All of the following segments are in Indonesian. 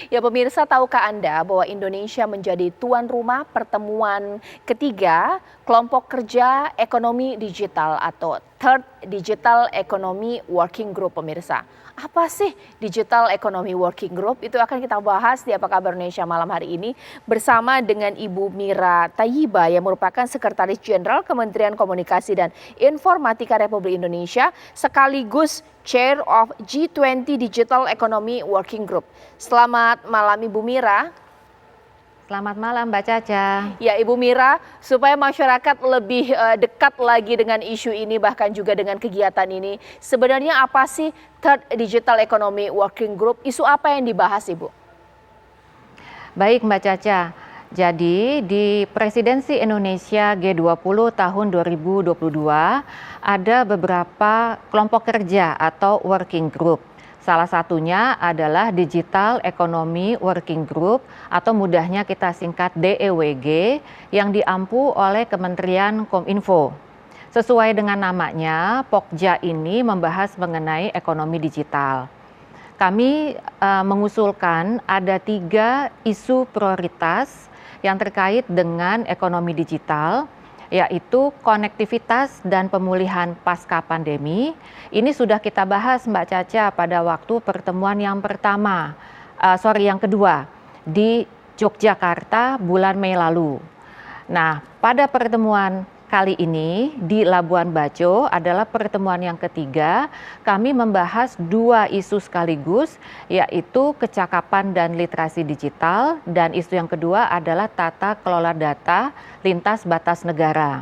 Ya pemirsa, tahukah Anda bahwa Indonesia menjadi tuan rumah pertemuan ketiga kelompok kerja ekonomi digital atau Third Digital Economy Working Group pemirsa. Apa sih Digital Economy Working Group? Itu akan kita bahas di Apa Kabar Indonesia malam hari ini bersama dengan Ibu Mira Tayyiba yang merupakan Sekretaris Jenderal Kementerian Komunikasi dan Informatika Republik Indonesia sekaligus Chair of G20 Digital Economy Working Group. Selamat malam Ibu Mira. Selamat malam Mbak Caca. Ya Ibu Mira, supaya masyarakat lebih dekat lagi dengan isu ini bahkan juga dengan kegiatan ini, sebenarnya apa sih Third Digital Economy Working Group? Isu apa yang dibahas Ibu? Baik Mbak Caca, jadi di Presidensi Indonesia G20 tahun 2022 ada beberapa kelompok kerja atau working group. Salah satunya adalah Digital Economy Working Group atau mudahnya kita singkat DEWG yang diampu oleh Kementerian Kominfo. Sesuai dengan namanya, Pokja ini membahas mengenai ekonomi digital. Kami mengusulkan ada 3 isu prioritas yang terkait dengan ekonomi digital, yaitu konektivitas dan pemulihan pasca pandemi. Ini sudah kita bahas Mbak Caca pada waktu pertemuan yang kedua di Yogyakarta bulan Mei lalu. Nah, pada pertemuan kali ini di Labuan Bajo adalah pertemuan yang ketiga, kami membahas 2 isu sekaligus, yaitu kecakapan dan literasi digital, dan isu yang kedua adalah tata kelola data lintas batas negara.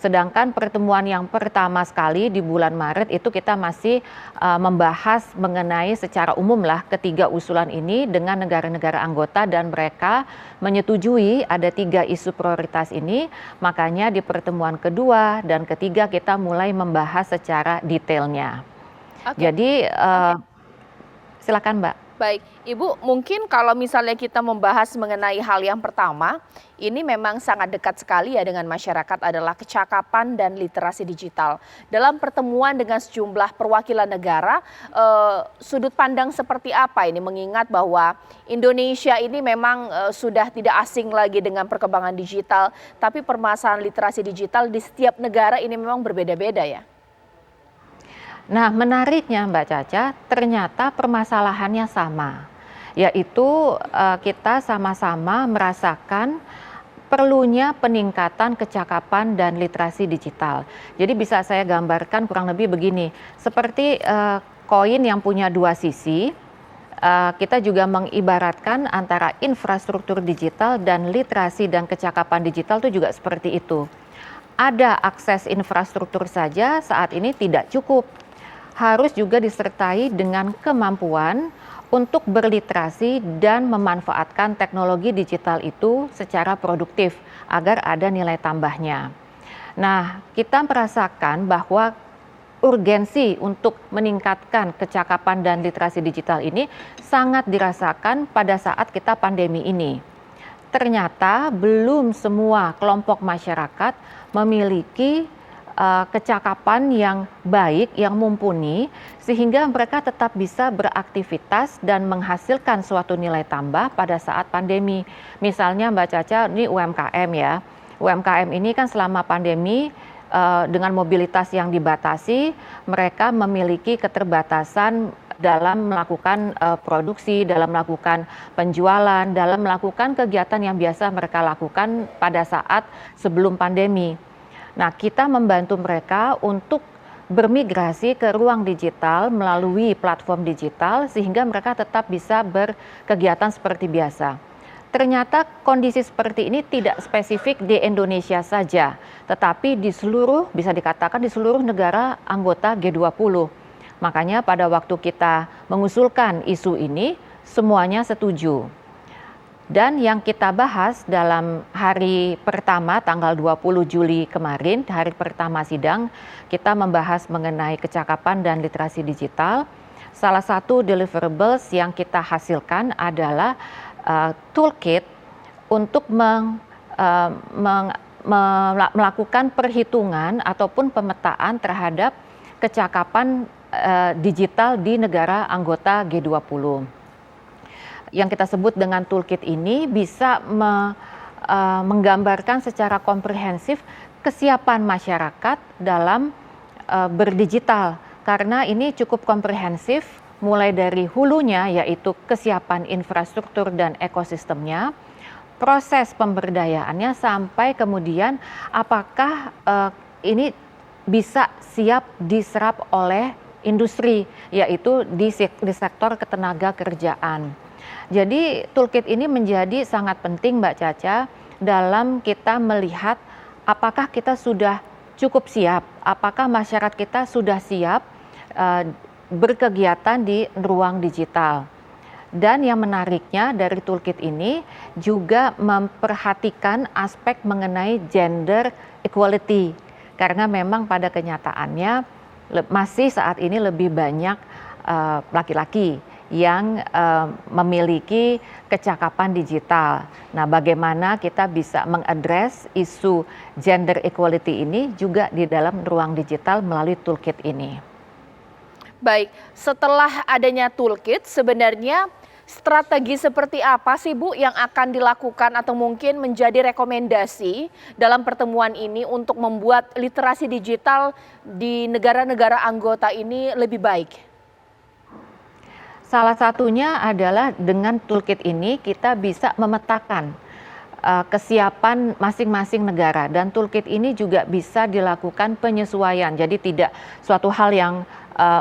Sedangkan pertemuan yang pertama sekali di bulan Maret itu kita masih membahas mengenai secara umum lah ketiga usulan ini dengan negara-negara anggota dan mereka menyetujui ada 3 isu prioritas ini. Makanya di pertemuan kedua dan ketiga kita mulai membahas secara detailnya. Jadi silakan Mbak. Baik, Ibu, mungkin kalau misalnya kita membahas mengenai hal yang pertama, ini memang sangat dekat sekali ya dengan masyarakat adalah kecakapan dan literasi digital. Dalam pertemuan dengan sejumlah perwakilan negara, sudut pandang seperti apa ini mengingat bahwa Indonesia ini memang sudah tidak asing lagi dengan perkembangan digital, tapi permasalahan literasi digital di setiap negara ini memang berbeda-beda ya? Nah, menariknya Mbak Caca, ternyata permasalahannya sama, yaitu kita sama-sama merasakan perlunya peningkatan kecakapan dan literasi digital. Jadi bisa saya gambarkan kurang lebih begini, seperti koin yang punya 2 sisi, kita juga mengibaratkan antara infrastruktur digital dan literasi dan kecakapan digital itu juga seperti itu. Ada akses infrastruktur saja saat ini tidak cukup. Harus juga disertai dengan kemampuan untuk berliterasi dan memanfaatkan teknologi digital itu secara produktif agar ada nilai tambahnya. Nah, kita merasakan bahwa urgensi untuk meningkatkan kecakapan dan literasi digital ini sangat dirasakan pada saat kita pandemi ini. Ternyata belum semua kelompok masyarakat memiliki kecakapan yang baik, yang mumpuni, sehingga mereka tetap bisa beraktivitas dan menghasilkan suatu nilai tambah pada saat pandemi. Misalnya Mbak Caca, ini UMKM ya. UMKM ini kan selama pandemi dengan mobilitas yang dibatasi, mereka memiliki keterbatasan dalam melakukan produksi, dalam melakukan penjualan, dalam melakukan kegiatan yang biasa mereka lakukan pada saat sebelum pandemi. Nah, kita membantu mereka untuk bermigrasi ke ruang digital melalui platform digital sehingga mereka tetap bisa berkegiatan seperti biasa. Ternyata kondisi seperti ini tidak spesifik di Indonesia saja, tetapi di seluruh, bisa dikatakan di seluruh negara anggota G20. Makanya pada waktu kita mengusulkan isu ini, semuanya setuju. Dan yang kita bahas dalam hari pertama tanggal 20 Juli kemarin, hari pertama sidang, kita membahas mengenai kecakapan dan literasi digital. Salah satu deliverables yang kita hasilkan adalah toolkit untuk melakukan perhitungan ataupun pemetaan terhadap kecakapan digital di negara anggota G20. yang kita sebut dengan toolkit ini bisa menggambarkan secara komprehensif kesiapan masyarakat dalam berdigital, karena ini cukup komprehensif mulai dari hulunya yaitu kesiapan infrastruktur dan ekosistemnya, proses pemberdayaannya sampai kemudian apakah ini bisa siap diserap oleh industri, yaitu di sektor ketenaga kerjaan. Jadi toolkit ini menjadi sangat penting Mbak Caca dalam kita melihat apakah kita sudah cukup siap, apakah masyarakat kita sudah siap berkegiatan di ruang digital. Dan yang menariknya dari toolkit ini juga memperhatikan aspek mengenai gender equality, karena memang pada kenyataannya masih saat ini lebih banyak laki-laki yang memiliki kecakapan digital. Nah, bagaimana kita bisa mengadres isu gender equality ini juga di dalam ruang digital melalui toolkit ini. Baik, setelah adanya toolkit, sebenarnya strategi seperti apa sih Bu yang akan dilakukan atau mungkin menjadi rekomendasi dalam pertemuan ini untuk membuat literasi digital di negara-negara anggota ini lebih baik? Salah satunya adalah dengan toolkit ini kita bisa memetakan kesiapan masing-masing negara, dan toolkit ini juga bisa dilakukan penyesuaian. Jadi tidak suatu hal yang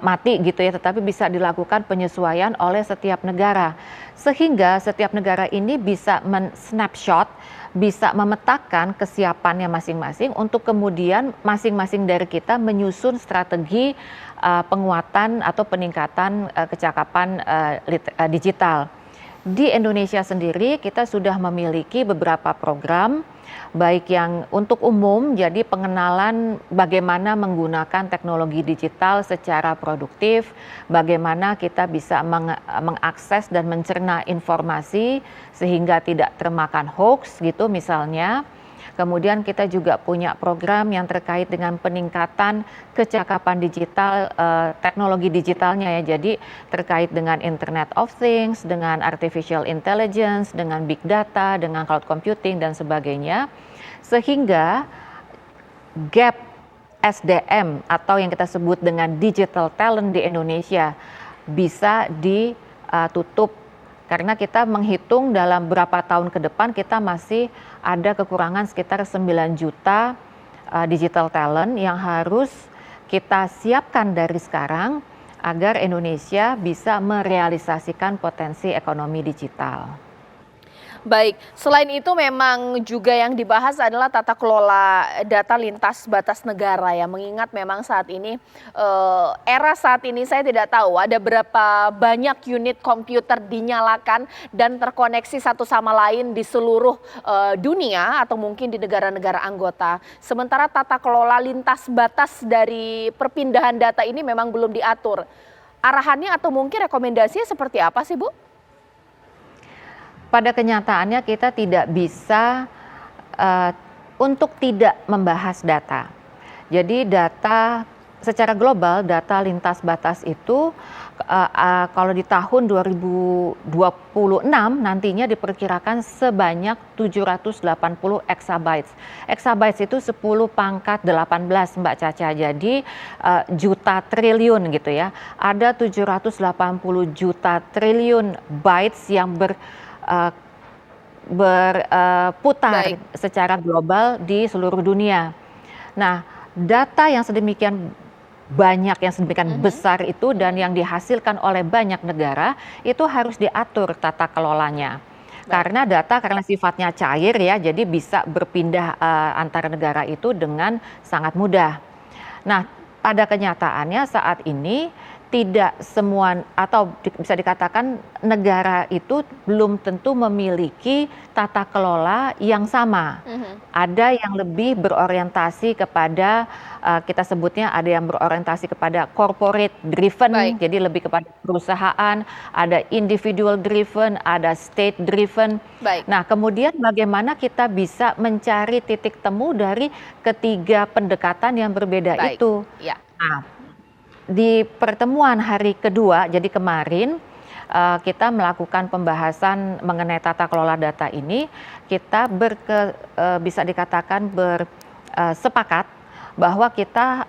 mati gitu ya, tetapi bisa dilakukan penyesuaian oleh setiap negara. Sehingga setiap negara ini bisa men-snapshot, bisa memetakan kesiapannya masing-masing untuk kemudian masing-masing dari kita menyusun strategi penguatan atau peningkatan kecakapan digital. Di Indonesia sendiri kita sudah memiliki beberapa program, baik yang untuk umum, jadi pengenalan bagaimana menggunakan teknologi digital secara produktif, bagaimana kita bisa mengakses dan mencerna informasi sehingga tidak termakan hoax gitu misalnya. Kemudian kita juga punya program yang terkait dengan peningkatan kecakapan digital, teknologi digitalnya ya. Jadi terkait dengan Internet of Things, dengan Artificial Intelligence, dengan Big Data, dengan Cloud Computing dan sebagainya. Sehingga gap SDM atau yang kita sebut dengan digital talent di Indonesia bisa ditutup. Karena kita menghitung dalam berapa tahun ke depan kita masih ada kekurangan sekitar 9 juta digital talent yang harus kita siapkan dari sekarang agar Indonesia bisa merealisasikan potensi ekonomi digital. Baik, selain itu memang juga yang dibahas adalah tata kelola data lintas batas negara ya. Mengingat memang saat ini era saat ini saya tidak tahu ada berapa banyak unit komputer dinyalakan dan terkoneksi satu sama lain di seluruh dunia atau mungkin di negara-negara anggota. Sementara tata kelola lintas batas dari perpindahan data ini memang belum diatur. Arahannya atau mungkin rekomendasinya seperti apa sih Bu? Pada kenyataannya kita tidak bisa untuk tidak membahas data. Jadi data secara global, data lintas batas itu kalau di tahun 2026 nantinya diperkirakan sebanyak 780 exabytes. Exabytes itu 10 pangkat 18 Mbak Caca, jadi juta triliun gitu ya. Ada 780 juta triliun bytes yang berputar secara global di seluruh dunia. Nah, data yang sedemikian banyak, yang sedemikian besar itu dan yang dihasilkan oleh banyak negara itu harus diatur tata kelolanya. Karena data karena sifatnya cair ya, jadi bisa berpindah antara negara itu dengan sangat mudah. Nah, pada kenyataannya saat ini tidak semua atau bisa dikatakan negara itu belum tentu memiliki tata kelola yang sama. Ada yang lebih berorientasi kepada kita sebutnya ada yang berorientasi kepada corporate driven, jadi lebih kepada perusahaan, ada individual driven, ada state driven. Nah, kemudian bagaimana kita bisa mencari titik temu dari ketiga pendekatan yang berbeda itu. Nah, di pertemuan hari kedua, jadi kemarin kita melakukan pembahasan mengenai tata kelola data ini, kita bisa dikatakan bersepakat bahwa kita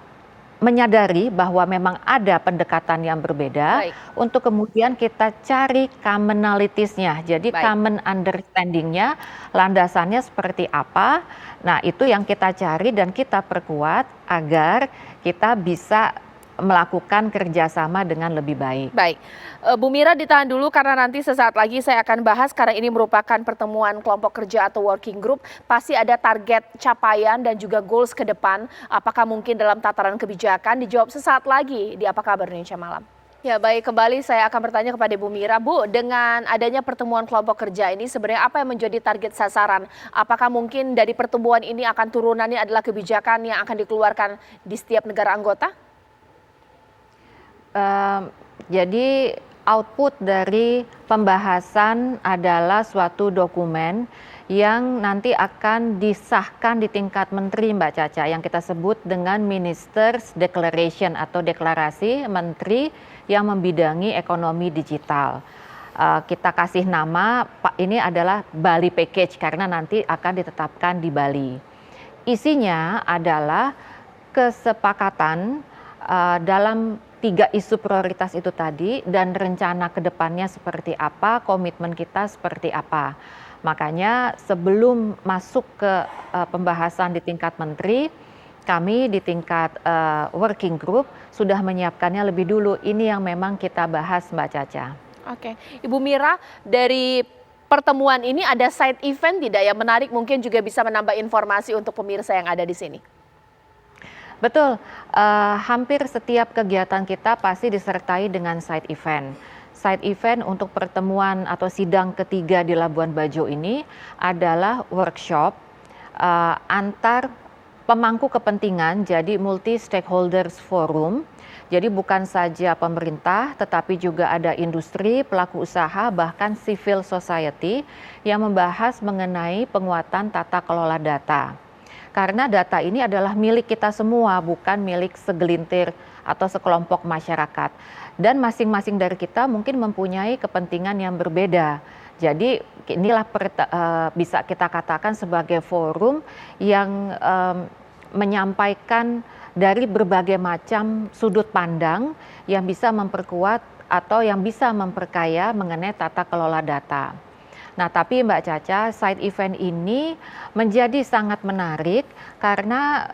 menyadari bahwa memang ada pendekatan yang berbeda Baik. untuk kemudian kita cari commonalities-nya. Jadi Baik. common understanding-nya, landasannya seperti apa. Nah, itu yang kita cari dan kita perkuat agar kita bisa melakukan kerjasama dengan lebih baik. Baik, Bu Mira ditahan dulu karena nanti sesaat lagi saya akan bahas karena ini merupakan pertemuan kelompok kerja atau working group. Pasti ada target capaian dan juga goals ke depan. Apakah mungkin dalam tataran kebijakan? Dijawab sesaat lagi di Apa Kabar Indonesia Malam. Ya baik, kembali saya akan bertanya kepada Bu Mira. Bu, dengan adanya pertemuan kelompok kerja ini sebenarnya apa yang menjadi target sasaran? Apakah mungkin dari pertemuan ini akan turunannya adalah kebijakan yang akan dikeluarkan di setiap negara anggota? Jadi output dari pembahasan adalah suatu dokumen yang nanti akan disahkan di tingkat menteri, Mbak Caca, yang kita sebut dengan Ministers Declaration atau deklarasi menteri yang membidangi ekonomi digital. Kita kasih nama, ini adalah Bali Package karena nanti akan ditetapkan di Bali. Isinya adalah kesepakatan dalam 3 isu prioritas itu tadi dan rencana ke depannya seperti apa, komitmen kita seperti apa. Makanya sebelum masuk ke pembahasan di tingkat menteri, kami di tingkat working group sudah menyiapkannya lebih dulu. Ini yang memang kita bahas, Mbak Caca. Oke, Ibu Mira, dari pertemuan ini ada side event tidak yang menarik, mungkin juga bisa menambah informasi untuk pemirsa yang ada di sini? Betul, hampir setiap kegiatan kita pasti disertai dengan side event. Side event untuk pertemuan atau sidang ketiga di Labuan Bajo ini adalah workshop antar pemangku kepentingan, jadi multi stakeholders forum. Jadi bukan saja pemerintah, tetapi juga ada industri, pelaku usaha, bahkan civil society yang membahas mengenai penguatan tata kelola data. Karena data ini adalah milik kita semua, bukan milik segelintir atau sekelompok masyarakat. Dan masing-masing dari kita mungkin mempunyai kepentingan yang berbeda. Jadi inilah bisa kita katakan sebagai forum yang menyampaikan dari berbagai macam sudut pandang yang bisa memperkuat atau yang bisa memperkaya mengenai tata kelola data. Nah, tapi Mbak Caca, side event ini menjadi sangat menarik karena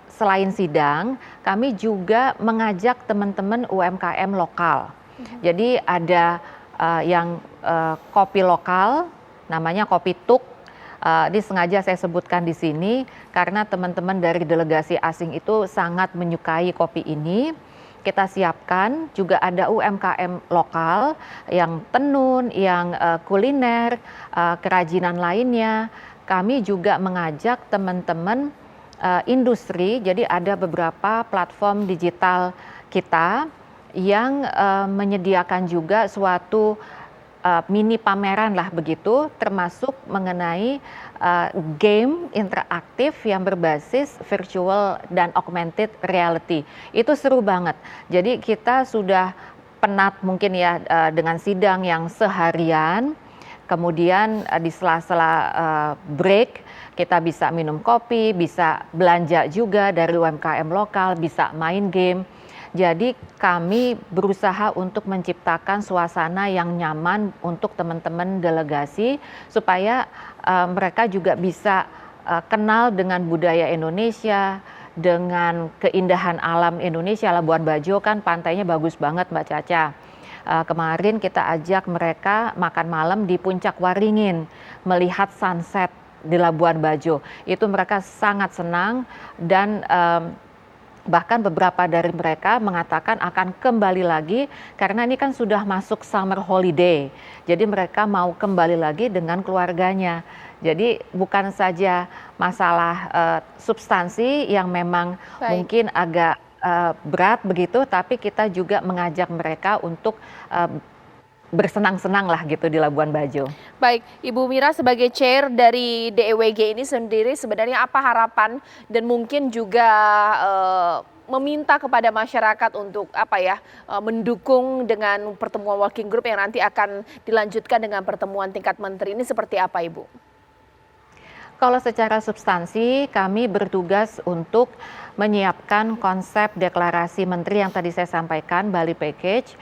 selain sidang, kami juga mengajak teman-teman UMKM lokal. Jadi ada yang kopi lokal, namanya Kopi Tuk. Ini sengaja saya sebutkan di sini karena teman-teman dari delegasi asing itu sangat menyukai kopi ini. Kita siapkan juga ada UMKM lokal yang tenun, yang kuliner, kerajinan lainnya. Kami juga mengajak teman-teman industri, jadi ada beberapa platform digital kita yang menyediakan juga suatu mini pameran lah begitu, termasuk mengenai game interaktif yang berbasis virtual dan augmented reality. Itu seru banget. Jadi kita sudah penat mungkin ya dengan sidang yang seharian, kemudian di sela-sela break kita bisa minum kopi, bisa belanja juga dari UMKM lokal, bisa main game. Jadi kami berusaha untuk menciptakan suasana yang nyaman untuk teman-teman delegasi supaya mereka juga bisa kenal dengan budaya Indonesia, dengan keindahan alam Indonesia. Labuan Bajo kan pantainya bagus banget Mbak Caca. Kemarin kita ajak mereka makan malam di Puncak Waringin, melihat sunset di Labuan Bajo. Itu mereka sangat senang dan bahkan beberapa dari mereka mengatakan akan kembali lagi karena ini kan sudah masuk summer holiday. Jadi mereka mau kembali lagi dengan keluarganya. Jadi bukan saja masalah substansi yang memang mungkin agak berat begitu, tapi kita juga mengajak mereka untuk bersenang-senang lah gitu di Labuan Bajo. Baik, Ibu Mira sebagai chair dari DEWG ini sendiri sebenarnya apa harapan dan mungkin juga meminta kepada masyarakat untuk mendukung dengan pertemuan working group yang nanti akan dilanjutkan dengan pertemuan tingkat menteri ini seperti apa, Ibu? Kalau secara substansi, kami bertugas untuk menyiapkan konsep deklarasi menteri yang tadi saya sampaikan, Bali Package,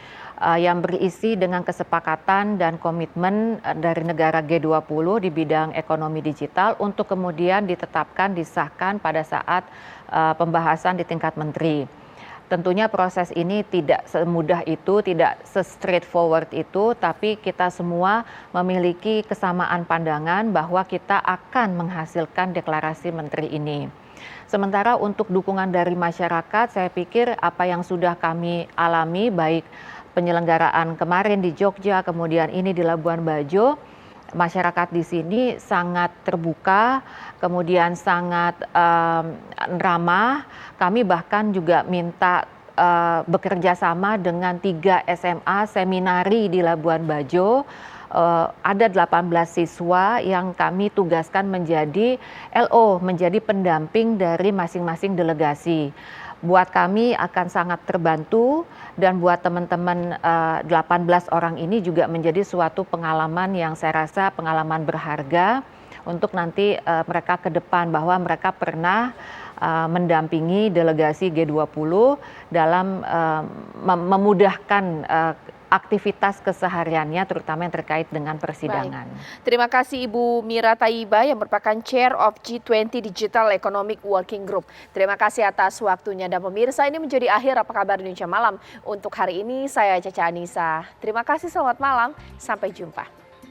yang berisi dengan kesepakatan dan komitmen dari negara G20 di bidang ekonomi digital untuk kemudian ditetapkan, disahkan pada saat pembahasan di tingkat menteri. Tentunya proses ini tidak semudah itu, tidak se-straightforward itu, tapi kita semua memiliki kesamaan pandangan bahwa kita akan menghasilkan deklarasi menteri ini. Sementara untuk dukungan dari masyarakat, saya pikir apa yang sudah kami alami, baik penyelenggaraan kemarin di Jogja, kemudian ini di Labuan Bajo, masyarakat di sini sangat terbuka, kemudian sangat ramah. Kami bahkan juga minta bekerja sama dengan 3 SMA seminari di Labuan Bajo. Ada 18 siswa yang kami tugaskan menjadi LO, menjadi pendamping dari masing-masing delegasi. Buat kami akan sangat terbantu dan buat teman-teman 18 orang ini juga menjadi suatu pengalaman yang saya rasa pengalaman berharga untuk nanti mereka ke depan bahwa mereka pernah mendampingi delegasi G20 dalam memudahkan aktivitas kesehariannya terutama yang terkait dengan persidangan. Baik. Terima kasih Ibu Mira Tayyiba yang merupakan Chair of G20 Digital Economic Working Group. Terima kasih atas waktunya dan pemirsa, ini menjadi akhir Apa Kabar Indonesia Malam. Untuk hari ini saya Caca Anissa. Terima kasih, selamat malam, sampai jumpa.